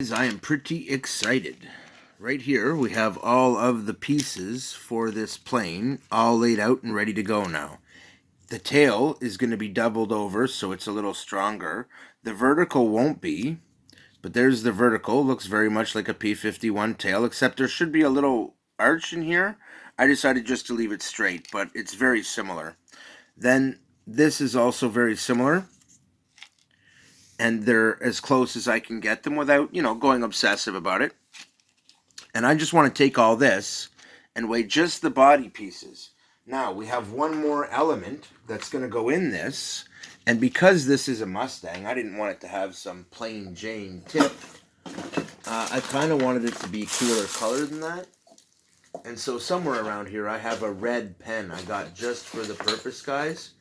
I am pretty excited. Right here we have all of the pieces for this plane all laid out and ready to go now. The tail is going to be doubled over so it's a little stronger. The vertical won't be, but there's the vertical. Looks very much like a P-51 tail, except there should be a little arch in here. I decided just to leave it straight, but it's very similar. Then this is also very similar, and they're as close as I can get them without, going obsessive about it. And I just want to take all this and weigh just the body pieces. Now, we have one more element that's going to go in this, and because this is a Mustang, I didn't want it to have some plain Jane tip. I kind of wanted it to be cooler color than that. And so somewhere around here, I have a red pen I got just for the purpose, guys.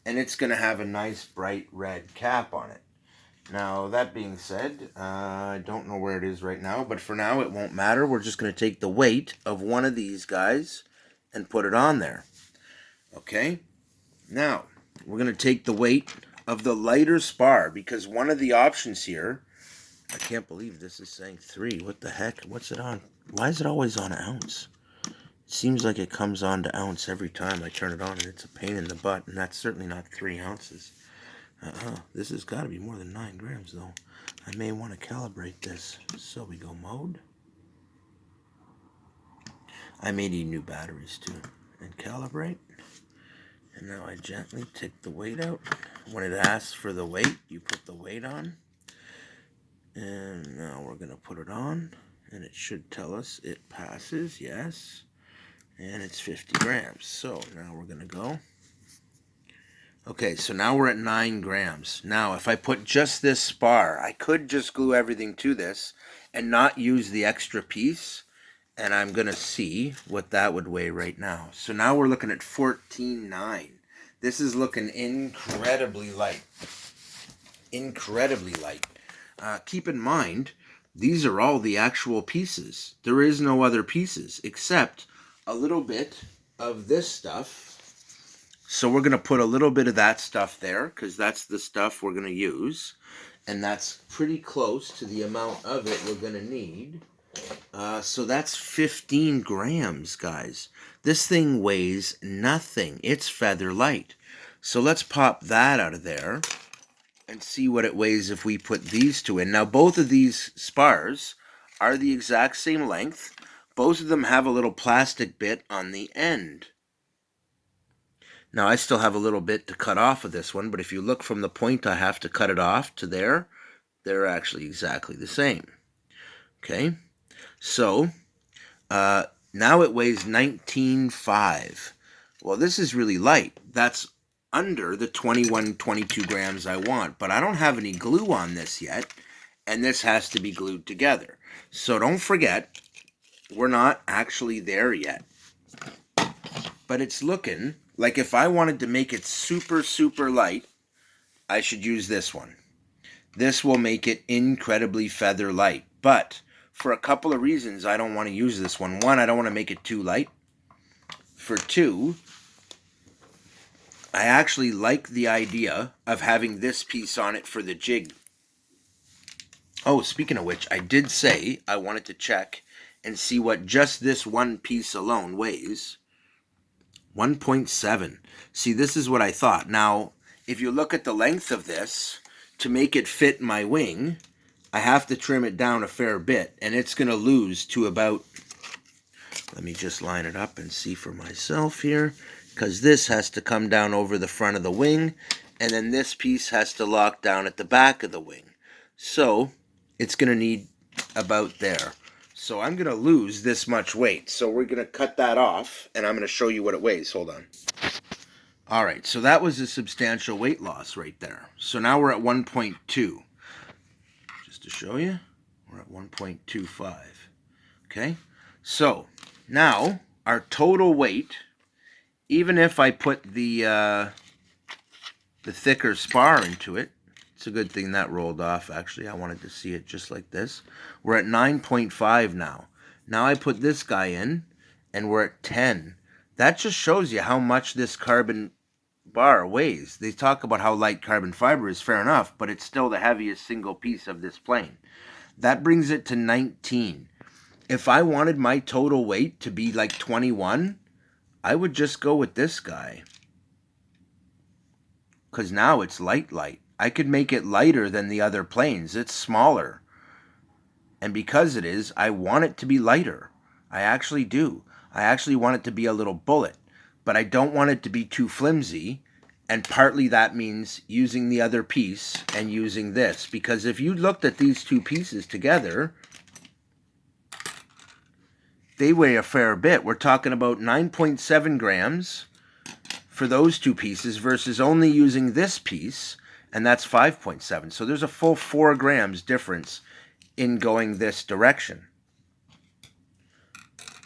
And it's going to have a nice bright red cap on it. Now, that being said, I don't know where it is right now, but for now it won't matter. We're just going to take the weight of one of these guys and put it on there. Okay? Now, we're going to take the weight of the lighter spar, because one of the options here, I can't believe this is saying 3. What the heck? What's it on? Why is it always on ounce? It seems like it comes on to ounce every time I turn it on, and it's a pain in the butt, and that's certainly not 3 ounces. This has got to be more than 9 grams, though. I may want to calibrate this. So we go mode. I may need new batteries, too. And calibrate. And now I gently take the weight out. When it asks for the weight, you put the weight on. And now we're going to put it on. And it should tell us it passes, yes. And it's 50 grams. So now we're going to go. Okay, so now we're at 9 grams. Now, if I put just this spar, I could just glue everything to this and not use the extra piece, and I'm going to see what that would weigh right now. So now we're looking at 14.9. This is looking incredibly light. Incredibly light. Keep in mind, these are all the actual pieces. There is no other pieces except a little bit of this stuff. So we're going to put a little bit of that stuff there, because that's the stuff we're going to use. And that's pretty close to the amount of it we're going to need. So that's 15 grams, guys. This thing weighs nothing. It's feather light. So let's pop that out of there and see what it weighs if we put these two in. Now, both of these spars are the exact same length. Both of them have a little plastic bit on the end. Now, I still have a little bit to cut off of this one, but if you look from the point I have to cut it off to there, they're actually exactly the same. Okay, so now it weighs 19.5. Well, this is really light. That's under the 21, 22 grams I want, but I don't have any glue on this yet, and this has to be glued together. So don't forget, we're not actually there yet. But it's looking like if I wanted to make it super, super light, I should use this one. This will make it incredibly feather light. But for a couple of reasons, I don't want to use this one. One, I don't want to make it too light. For two, I actually like the idea of having this piece on it for the jig. Oh, speaking of which, I did say I wanted to check and see what just this one piece alone weighs. 1.7. See, this is what I thought. Now, if you look at the length of this, to make it fit my wing, I have to trim it down a fair bit, and it's going to lose to about, let me just line it up and see for myself here, because this has to come down over the front of the wing, and then this piece has to lock down at the back of the wing. So, it's going to need about there. So I'm going to lose this much weight. So we're going to cut that off, and I'm going to show you what it weighs. Hold on. All right, so that was a substantial weight loss right there. So now we're at 1.2. Just to show you, we're at 1.25. Okay, so now our total weight, even if I put the thicker spar into it, it's a good thing that rolled off, actually. I wanted to see it just like this. We're at 9.5 now. Now I put this guy in, and we're at 10. That just shows you how much this carbon bar weighs. They talk about how light carbon fiber is, fair enough, but it's still the heaviest single piece of this plane. That brings it to 19. If I wanted my total weight to be like 21, I would just go with this guy. Because now it's light. I could make it lighter than the other planes. It's smaller. And because it is, I want it to be lighter. I actually do. I actually want it to be a little bullet. But I don't want it to be too flimsy. And partly that means using the other piece and using this. Because if you looked at these two pieces together, they weigh a fair bit. We're talking about 9.7 grams for those two pieces versus only using this piece, and that's 5.7. So there's a full 4 grams difference in going this direction.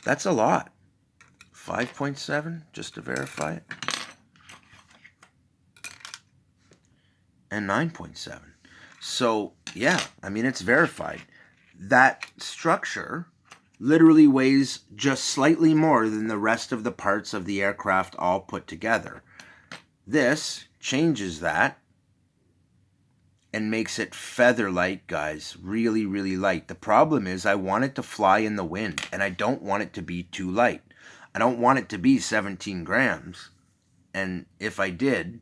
That's a lot. 5.7, just to verify it. And 9.7. So, yeah, I mean, it's verified. That structure literally weighs just slightly more than the rest of the parts of the aircraft all put together. This changes that and makes it feather light, guys. Really, really light. The problem is I want it to fly in the wind, and I don't want it to be too light. I don't want it to be 17 grams. And if I did,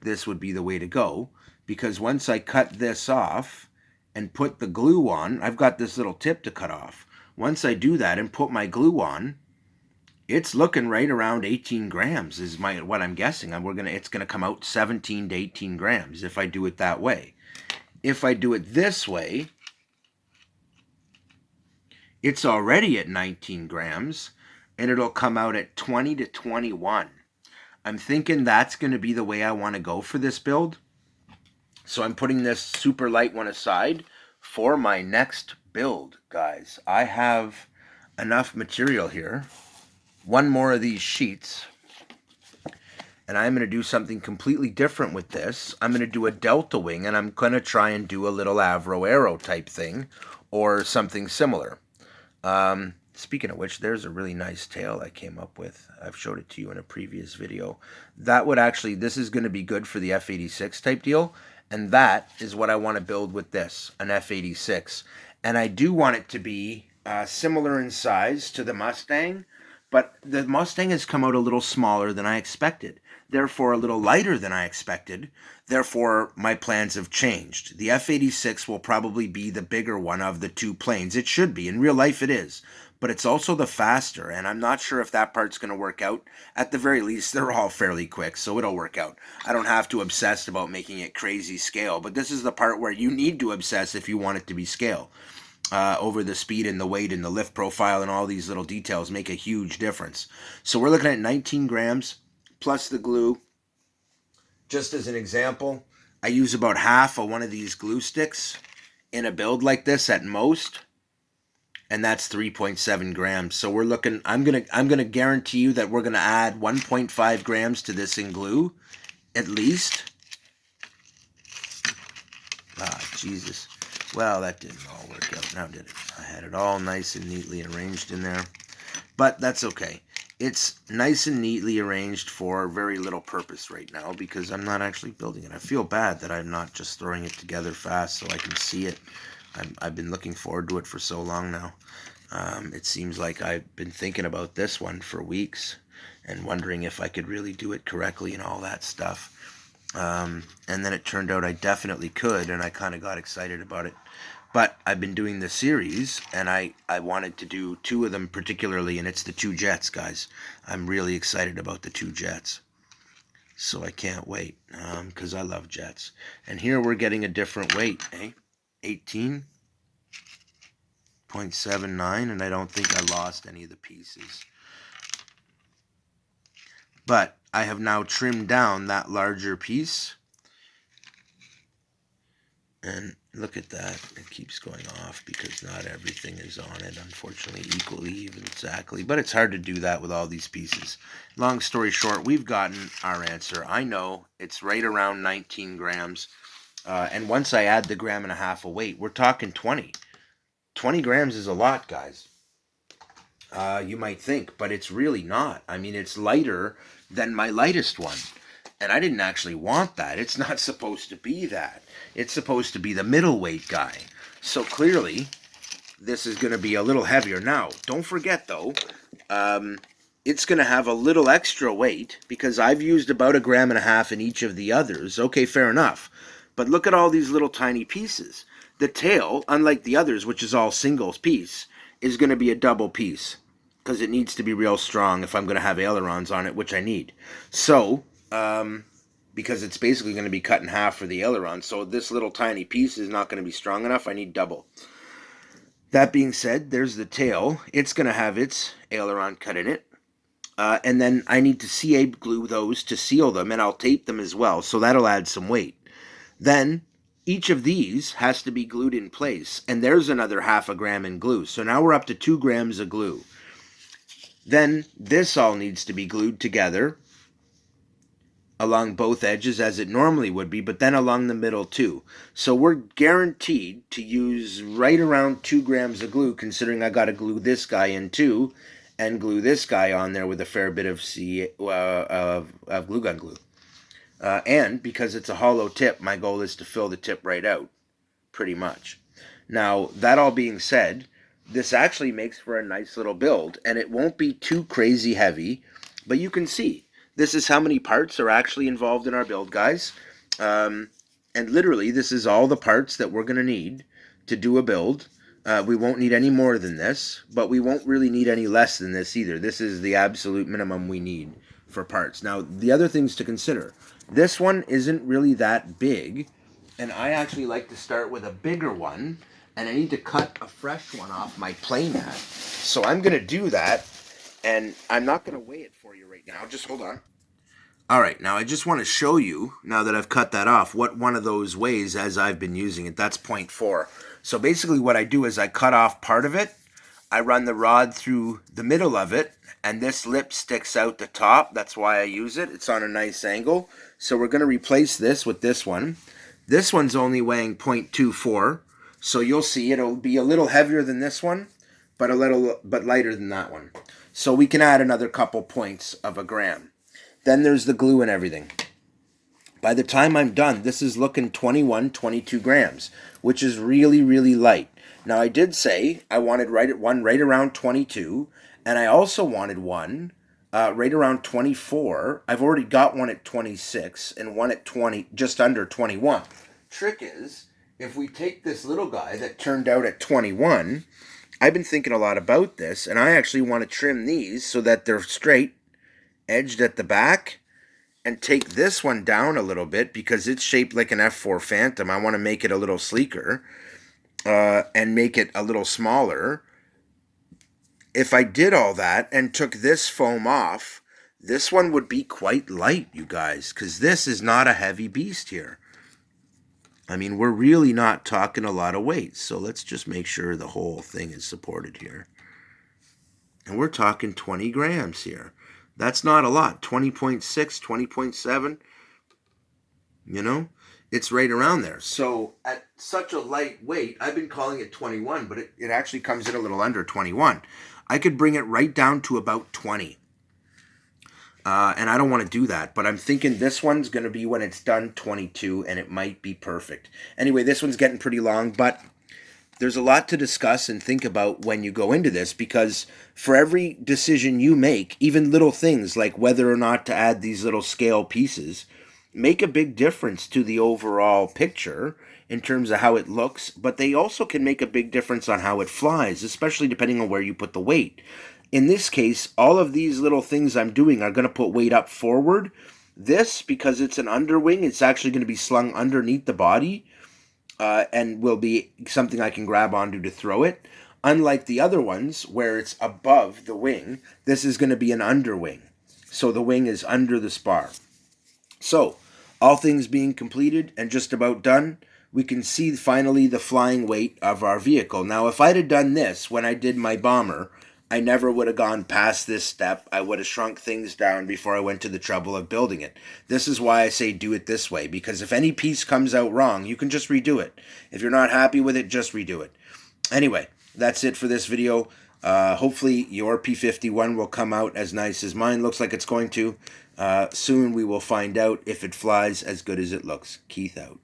this would be the way to go. Because once I cut this off and put the glue on, I've got this little tip to cut off. Once I do that and put my glue on, it's looking right around 18 grams is what I'm guessing. It's gonna come out 17 to 18 grams if I do it that way. If I do it this way, it's already at 19 grams, and it'll come out at 20 to 21. I'm thinking that's going to be the way I want to go for this build. So I'm putting this super light one aside for my next build, guys. I have enough material here. One more of these sheets. And I'm going to do something completely different with this. I'm going to do a delta wing, and I'm going to try and do a little Avro Arrow type thing or something similar. Speaking of which, there's a really nice tail I came up with. I've showed it to you in a previous video. This is going to be good for the F-86 type deal. And that is what I want to build with this, an F-86. And I do want it to be similar in size to the Mustang. But the Mustang has come out a little smaller than I expected. Therefore, a little lighter than I expected. Therefore, my plans have changed. The F-86 will probably be the bigger one of the two planes. It should be. In real life, it is. But it's also the faster, and I'm not sure if that part's going to work out. At the very least, they're all fairly quick, so it'll work out. I don't have to obsess about making it crazy scale, but this is the part where you need to obsess if you want it to be scale. Over the speed and the weight and the lift profile and all these little details make a huge difference. So we're looking at 19 grams plus the glue. Just as an example, I use about half of one of these glue sticks in a build like this at most. And that's 3.7 grams. So we're looking, I'm gonna guarantee you that we're gonna add 1.5 grams to this in glue, at least. Jesus. Well, that didn't all work out, now did it? I had it all nice and neatly arranged in there. But that's okay. It's nice and neatly arranged for very little purpose right now because I'm not actually building it. I feel bad that I'm not just throwing it together fast so I can see it. I've been looking forward to it for so long now. It seems like I've been thinking about this one for weeks and wondering if I could really do it correctly and all that stuff. And then it turned out I definitely could, and I kind of got excited about it. But I've been doing the series, and I wanted to do 2 of them particularly, and it's the 2 jets, guys. I'm really excited about the 2 jets. So I can't wait, because I love jets. And here we're getting a different weight, eh? 18.79, and I don't think I lost any of the pieces. But I have now trimmed down that larger piece. And look at that. It keeps going off because not everything is on it, unfortunately, equally, even exactly. But it's hard to do that with all these pieces. Long story short, we've gotten our answer. I know it's right around 19 grams. And once I add the 1.5 grams of weight, we're talking 20. 20 grams is a lot, guys. You might think, but it's really not. I mean, it's lighter than my lightest one. And I didn't actually want that. It's not supposed to be that. It's supposed to be the middleweight guy. So clearly, this is going to be a little heavier. Now, don't forget though, it's going to have a little extra weight because I've used about 1.5 grams in each of the others. Okay, fair enough. But look at all these little tiny pieces. The tail, unlike the others, which is all single piece, is going to be a double piece because it needs to be real strong if I'm going to have ailerons on it, which I need. So, because it's basically going to be cut in half for the aileron, so this little tiny piece is not going to be strong enough. I need double. That being said, there's the tail. It's going to have its aileron cut in it. And then I need to CA glue those to seal them, and I'll tape them as well, so that'll add some weight. Then each of these has to be glued in place, and there's another 0.5 gram in glue. So now we're up to 2 grams of glue. Then this all needs to be glued together along both edges as it normally would be, but then along the middle too. So we're guaranteed to use right around 2 grams of glue, considering I got to glue this guy in too, and glue this guy on there with a fair bit of glue gun glue. And because it's a hollow tip, my goal is to fill the tip right out, pretty much. Now, that all being said, this actually makes for a nice little build, and it won't be too crazy heavy, but you can see, this is how many parts are actually involved in our build, guys. And literally, this is all the parts that we're going to need to do a build. We won't need any more than this, but we won't really need any less than this either. This is the absolute minimum we need for parts. Now, the other things to consider. This one isn't really that big, and I actually like to start with a bigger one, and I need to cut a fresh one off my playmat. So I'm going to do that, and I'm not going to weigh it for you right now. Just hold on. All right, now I just want to show you, now that I've cut that off, what one of those weighs as I've been using it. That's 0.4. So basically what I do is I cut off part of it, I run the rod through the middle of it, and this lip sticks out the top. That's why I use it. It's on a nice angle. So we're going to replace this with this one. This one's only weighing 0.24. So you'll see it'll be a little heavier than this one, but lighter than that one. So we can add another couple points of 1 gram. Then there's the glue and everything. By the time I'm done, this is looking 21, 22 grams, which is really, really light. Now, I did say I wanted one right around 22, and I also wanted one right around 24. I've already got one at 26 and one at 20, just under 21. Trick is, if we take this little guy that turned out at 21, I've been thinking a lot about this, and I actually want to trim these so that they're straight, edged at the back, and take this one down a little bit because it's shaped like an F4 Phantom. I want to make it a little sleeker and make it a little smaller. If I did all that and took this foam off, this one would be quite light, you guys, because this is not a heavy beast here. I mean, we're really not talking a lot of weight, so let's just make sure the whole thing is supported here. And we're talking 20 grams here. That's not a lot. 20.6, 20.7, you know, it's right around there. So at such a light weight, I've been calling it 21, but it actually comes in a little under 21. I could bring it right down to about 20. And I don't want to do that, but I'm thinking this one's going to be, when it's done, 22, and it might be perfect. Anyway, this one's getting pretty long, but there's a lot to discuss and think about when you go into this, because for every decision you make, even little things like whether or not to add these little scale pieces, make a big difference to the overall picture in terms of how it looks, but they also can make a big difference on how it flies, especially depending on where you put the weight. In this case, all of these little things I'm doing are going to put weight up forward. This, because it's an underwing, it's actually going to be slung underneath the body, and will be something I can grab onto to throw it. Unlike the other ones, where it's above the wing, this is going to be an underwing. So the wing is under the spar. So, all things being completed and just about done, we can see finally the flying weight of our vehicle. Now, if I'd have done this when I did my bomber, I never would have gone past this step. I would have shrunk things down before I went to the trouble of building it. This is why I say do it this way, because if any piece comes out wrong, you can just redo it. If you're not happy with it, just redo it. Anyway, that's it for this video. Hopefully your P51 will come out as nice as mine looks like it's going to. Soon we will find out if it flies as good as it looks. Keith out.